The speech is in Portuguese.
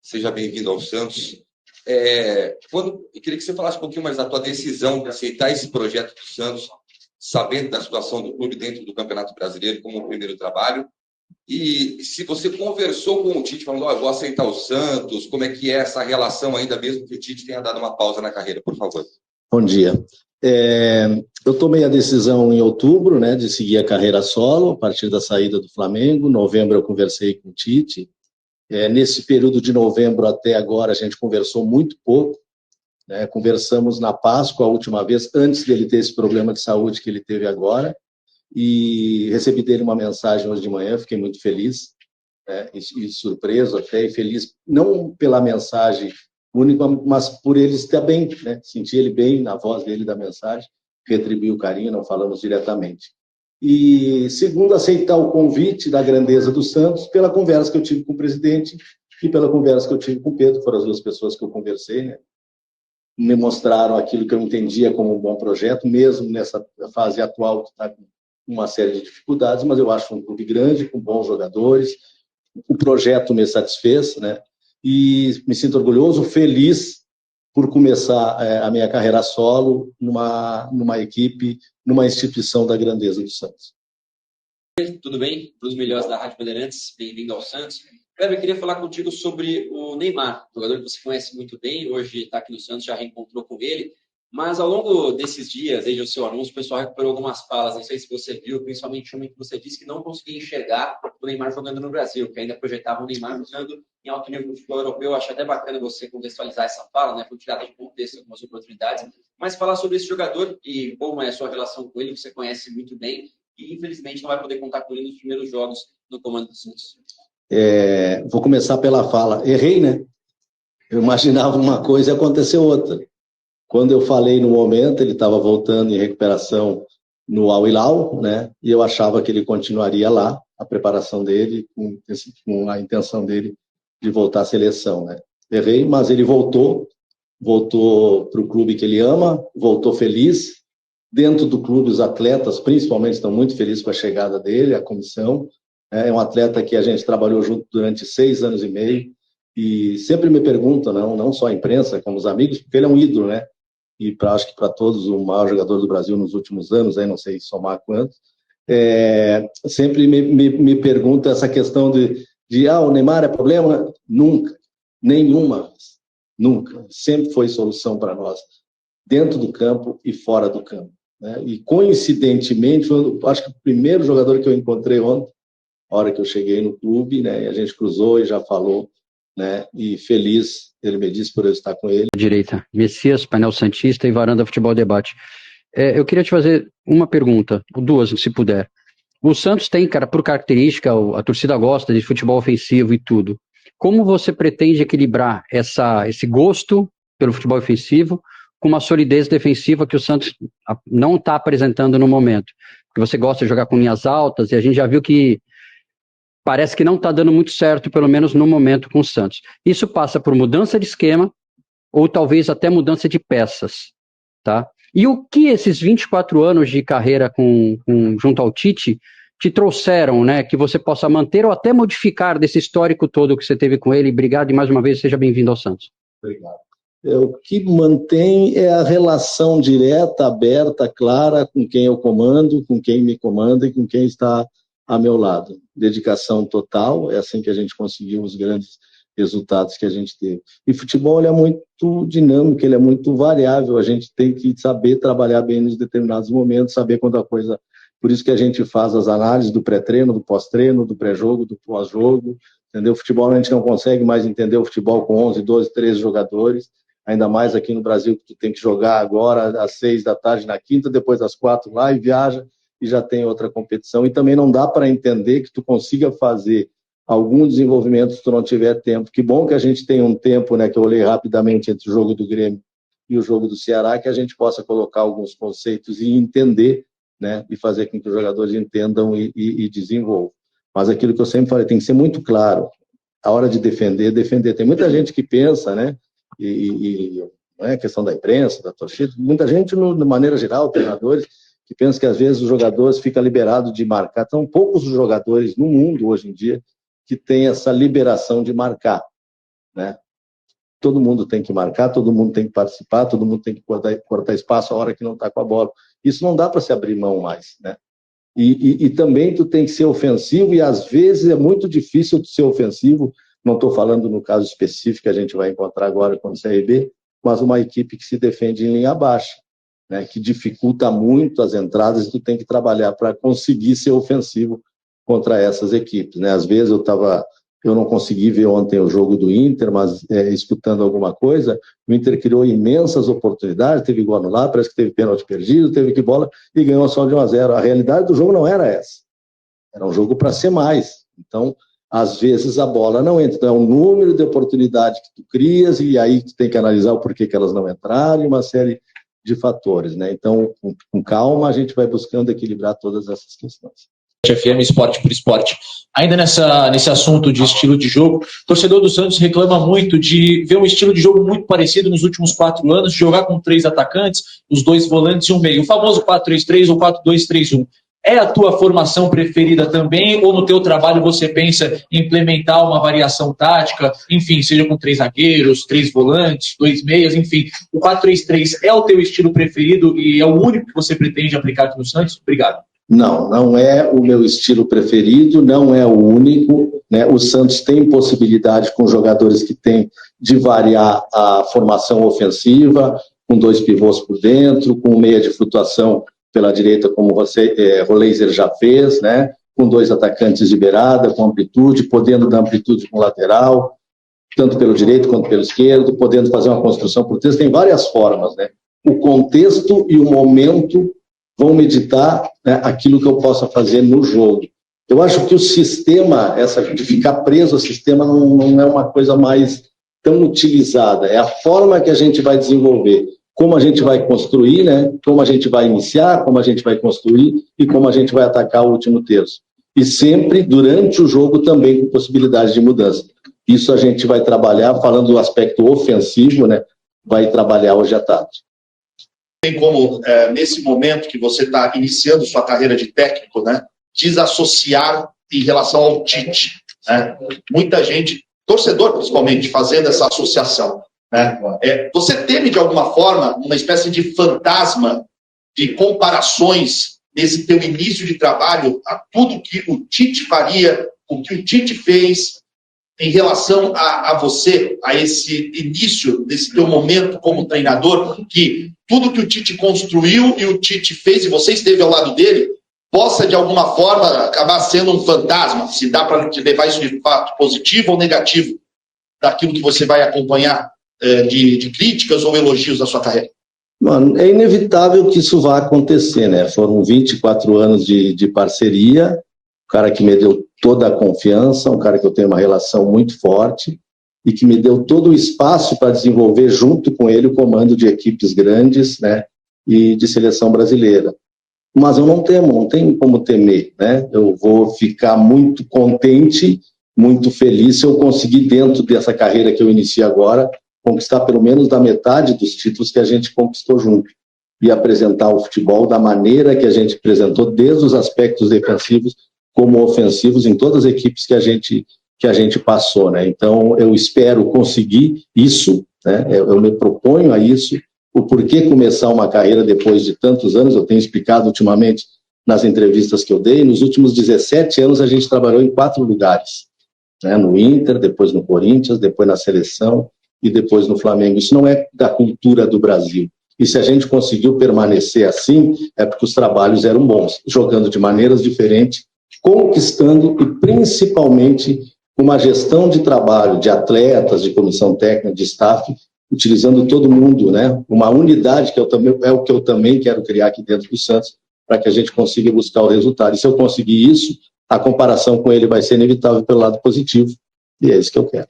Seja bem-vindo ao Santos. Eu queria que você falasse um pouquinho mais da tua decisão de aceitar esse projeto do Santos, sabendo da situação do clube dentro do Campeonato Brasileiro como o primeiro trabalho. E se você conversou com o Tite, falando, eu vou aceitar o Santos, como é que é essa relação ainda mesmo que o Tite tenha dado uma pausa na carreira, por favor. Bom dia. Eu tomei a decisão em outubro, né, de seguir a carreira solo, a partir da saída do Flamengo. Em novembro eu conversei com o Tite. Nesse período de novembro até agora a gente conversou muito pouco, né? Conversamos na Páscoa a última vez, antes dele ter esse problema de saúde que ele teve agora, e recebi dele uma mensagem hoje de manhã, fiquei muito feliz, né? E surpreso até, e feliz não pela mensagem única, mas por ele estar bem, né? Senti ele bem na voz dele da mensagem, retribuí o carinho, não falamos diretamente. E segundo, aceitar o convite da grandeza do Santos pela conversa que eu tive com o presidente e pela conversa que eu tive com o Pedro, foram as duas pessoas que eu conversei, né? Me mostraram aquilo que eu entendia como um bom projeto, mesmo nessa fase atual que está com uma série de dificuldades, mas eu acho um clube grande, com bons jogadores, o projeto me satisfez, né? E me sinto orgulhoso, feliz por começar a minha carreira solo numa equipe, numa instituição da grandeza do Santos. Tudo bem? Para os melhores da Rádio Bandeirantes, bem-vindo ao Santos. Kleber, eu queria falar contigo sobre o Neymar, jogador que você conhece muito bem, hoje está aqui no Santos, já reencontrou com ele, mas ao longo desses dias, desde o seu anúncio, o pessoal recuperou algumas falas, não sei se você viu, principalmente uma que você disse que não conseguia enxergar o Neymar jogando no Brasil, que ainda projetava o Neymar jogando em alto nível do futebol europeu. Eu acho até bacana você contextualizar essa fala, né? Foi tirada de contexto algumas oportunidades, mas falar sobre esse jogador e como é a sua relação com ele, você conhece muito bem, e infelizmente não vai poder contar com ele nos primeiros jogos no comando do Santos. Vou começar pela fala. Errei, né? Eu imaginava uma coisa e aconteceu outra. Quando eu falei no momento, ele estava voltando em recuperação no Al Hilal, né? E eu achava que ele continuaria lá, a preparação dele, com a intenção dele de voltar à seleção, né? Errei, mas ele voltou para o clube que ele ama, voltou feliz. Dentro do clube, os atletas, principalmente, estão muito felizes com a chegada dele, a comissão. É um atleta que a gente trabalhou junto durante 6 anos e meio, e sempre me perguntam, não só a imprensa, como os amigos, porque ele é um ídolo, né? E acho que para todos o maior jogador do Brasil nos últimos anos, aí não sei somar quantos, sempre me pergunta essa questão de o Neymar é problema? Nunca, nenhuma vez, nunca, sempre foi solução para nós, dentro do campo e fora do campo, né? E coincidentemente, acho que o primeiro jogador que eu encontrei ontem, a hora que eu cheguei no clube, né, e a gente cruzou e já falou, né, e feliz, ele me disse por eu estar com ele. Direita, Messias, Painel Santista e Varanda Futebol Debate. Eu queria te fazer uma pergunta, duas, se puder. O Santos tem, cara, por característica, a torcida gosta de futebol ofensivo e tudo. Como você pretende equilibrar esse gosto pelo futebol ofensivo com uma solidez defensiva que o Santos não está apresentando no momento? Porque você gosta de jogar com linhas altas e a gente já viu que parece que não está dando muito certo, pelo menos no momento, com o Santos. Isso passa por mudança de esquema ou talvez até mudança de peças, tá? E o que esses 24 anos de carreira junto ao Tite te trouxeram, né, que você possa manter ou até modificar desse histórico todo que você teve com ele? Obrigado e mais uma vez seja bem-vindo ao Santos. Obrigado. O que mantém é a relação direta, aberta, clara com quem eu comando, com quem me comanda e com quem está a meu lado. Dedicação total, é assim que a gente conseguiu os grandes resultados que a gente teve. E futebol ele é muito dinâmico, ele é muito variável, a gente tem que saber trabalhar bem nos determinados momentos, saber quando a coisa... Por isso que a gente faz as análises do pré-treino, do pós-treino, do pré-jogo, do pós-jogo, entendeu? O futebol a gente não consegue mais entender o futebol com 11, 12, 13 jogadores, ainda mais aqui no Brasil, que tu tem que jogar agora às 6 da tarde na quinta, depois às 4 lá e viaja, e já tem outra competição, e também não dá para entender que tu consiga fazer algum desenvolvimento se tu não tiver tempo. Que bom que a gente tem um tempo, né, que eu olhei rapidamente entre o jogo do Grêmio e o jogo do Ceará, que a gente possa colocar alguns conceitos e entender, né, e fazer com que os jogadores entendam e desenvolvam. Mas aquilo que eu sempre falei, tem que ser muito claro, a hora de defender. Tem muita gente que pensa, né, não é questão da imprensa, da torcida, muita gente, de maneira geral, treinadores, que pensa que às vezes os jogadores ficam liberados de marcar. São poucos os jogadores no mundo hoje em dia que têm essa liberação de marcar. né? Todo mundo tem que marcar, todo mundo tem que participar, todo mundo tem que cortar espaço a hora que não está com a bola. Isso não dá para se abrir mão mais, né? E também tu tem que ser ofensivo, e às vezes é muito difícil tu ser ofensivo. Não estou falando no caso específico que a gente vai encontrar agora com o CRB, mas uma equipe que se defende em linha baixa, né, que dificulta muito as entradas, e tu tem que trabalhar para conseguir ser ofensivo contra essas equipes, né? Às vezes eu não consegui ver ontem o jogo do Inter, mas escutando alguma coisa, o Inter criou imensas oportunidades, teve gol anulado, parece que teve pênalti perdido, teve que bola, e ganhou só de 1-0. A realidade do jogo não era essa. Era um jogo para ser mais. Então, às vezes a bola não entra. Então, é um número de oportunidades que tu crias, e aí tu tem que analisar o porquê que elas não entraram, e uma série de fatores, né? Então, com calma, a gente vai buscando equilibrar todas essas questões. FM Esporte por Esporte. Ainda nesse assunto de estilo de jogo, o torcedor do Santos reclama muito de ver um estilo de jogo muito parecido nos últimos 4 anos, de jogar com 3 atacantes, os 2 volantes e um meio, o famoso 4-3-3 ou 4-2-3-1. É a tua formação preferida também, ou no teu trabalho você pensa em implementar uma variação tática, enfim, seja com 3 zagueiros, 3 volantes, 2 meias, enfim, o 4-3-3 é o teu estilo preferido e é o único que você pretende aplicar aqui no Santos? Obrigado. Não é o meu estilo preferido, não é o único, né? O Santos tem possibilidade, com jogadores que tem, de variar a formação ofensiva, com 2 pivôs por dentro, com meia de flutuação pela direita, como Roleiser já fez, né? Com 2 atacantes de beirada, com amplitude, podendo dar amplitude com lateral, tanto pelo direito quanto pelo esquerdo, podendo fazer uma construção por dentro. Tem várias formas, né? O contexto e o momento vão meditar, né, aquilo que eu possa fazer no jogo. Eu acho que o sistema, de ficar preso ao sistema, não é uma coisa mais tão utilizada. É a forma que a gente vai desenvolver, como a gente vai construir, né, como a gente vai iniciar, como a gente vai construir e como a gente vai atacar o último terço. E sempre, durante o jogo, também com possibilidade de mudança. Isso a gente vai trabalhar, falando do aspecto ofensivo, né, vai trabalhar hoje à tarde. Tem como, nesse momento que você está iniciando sua carreira de técnico, né, desassociar em relação ao Tite, né? Muita gente, torcedor principalmente, fazendo essa associação, né? Você teme, de alguma forma, uma espécie de fantasma de comparações nesse teu início de trabalho a tudo que o Tite faria, o que o Tite fez, em relação a você, a esse início, desse teu momento como treinador, que tudo que o Tite construiu e o Tite fez, e você esteve ao lado dele, possa, de alguma forma, acabar sendo um fantasma, se dá para levar isso de fato positivo ou negativo, daquilo que você vai acompanhar de críticas ou elogios da sua carreira? Mano, é inevitável que isso vá acontecer, né? Foram 24 anos de parceria, um cara que me deu toda a confiança, um cara que eu tenho uma relação muito forte e que me deu todo o espaço para desenvolver junto com ele o comando de equipes grandes, né, e de seleção brasileira. Mas eu não tenho como temer, né? Eu vou ficar muito contente, muito feliz se eu conseguir, dentro dessa carreira que eu inicio agora, conquistar pelo menos da metade dos títulos que a gente conquistou junto e apresentar o futebol da maneira que a gente apresentou, desde os aspectos defensivos como ofensivos, em todas as equipes que a gente passou, né? Então, eu espero conseguir isso, né? Eu me proponho a isso. O porquê começar uma carreira depois de tantos anos, eu tenho explicado ultimamente nas entrevistas que eu dei. Nos últimos 17 anos, a gente trabalhou em 4 lugares, né? No Inter, depois no Corinthians, depois na seleção e depois no Flamengo. Isso não é da cultura do Brasil. E se a gente conseguiu permanecer assim, é porque os trabalhos eram bons, jogando de maneiras diferentes, conquistando e principalmente uma gestão de trabalho de atletas, de comissão técnica, de staff, utilizando todo mundo, né? Uma unidade que é o que eu também quero criar aqui dentro do Santos, para que a gente consiga buscar o resultado. E se eu conseguir isso, a comparação com ele vai ser inevitável pelo lado positivo, e é isso que eu quero.